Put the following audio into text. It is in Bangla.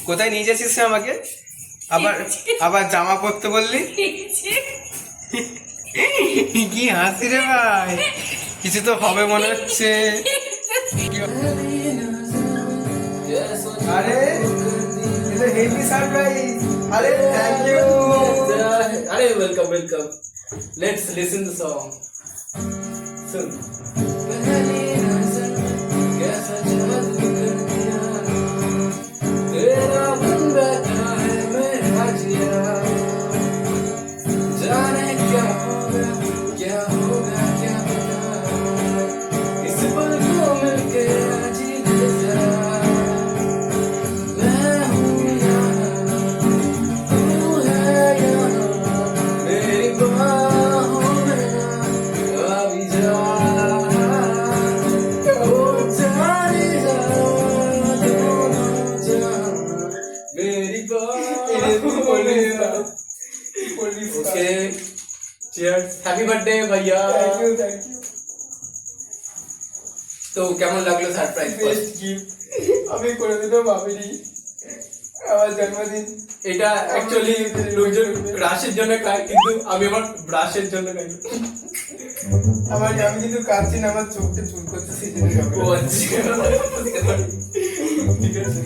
কোথায় নিয়ে যাচ্ছিস আমাকে? আবার আবার জামা পরতে বললি? কি হাসি রে ভাই, কিছু তো হবে মনে হচ্ছে। আরে এটা হেভি সারপ্রাইজ। আরে থ্যাংক ইউ। আরে welcome welcome. Let's listen the song. सुन पहली नजर कैसा जादू कर दिया तेरा बन बैठा है मेरा जिया जाने क्या होगा क्या पता इस पल को मिलके जी ले जा मैं हूँ यहाँ तू है यहाँ मेरी बाहों में आ भी जा ओके चीयर्स हैप्पी बर्थडे भैया থ্যাংক ইউ। তো কেমন লাগলো সারপ্রাইজ বেস্ট গিফট আমি করে দিলাম ভাবিনি আমার জন্মদিন। এটা অ্যাকচুয়ালি লোকজন ক্রাশের জন্য খায় কিন্তু আমি আমার ব্রাশের জন্য খাই আমি কিন্তু কাঁদছি না, আমার চোখে চুল করছে সেই জন্য। ও আচ্ছা ঠিক আছে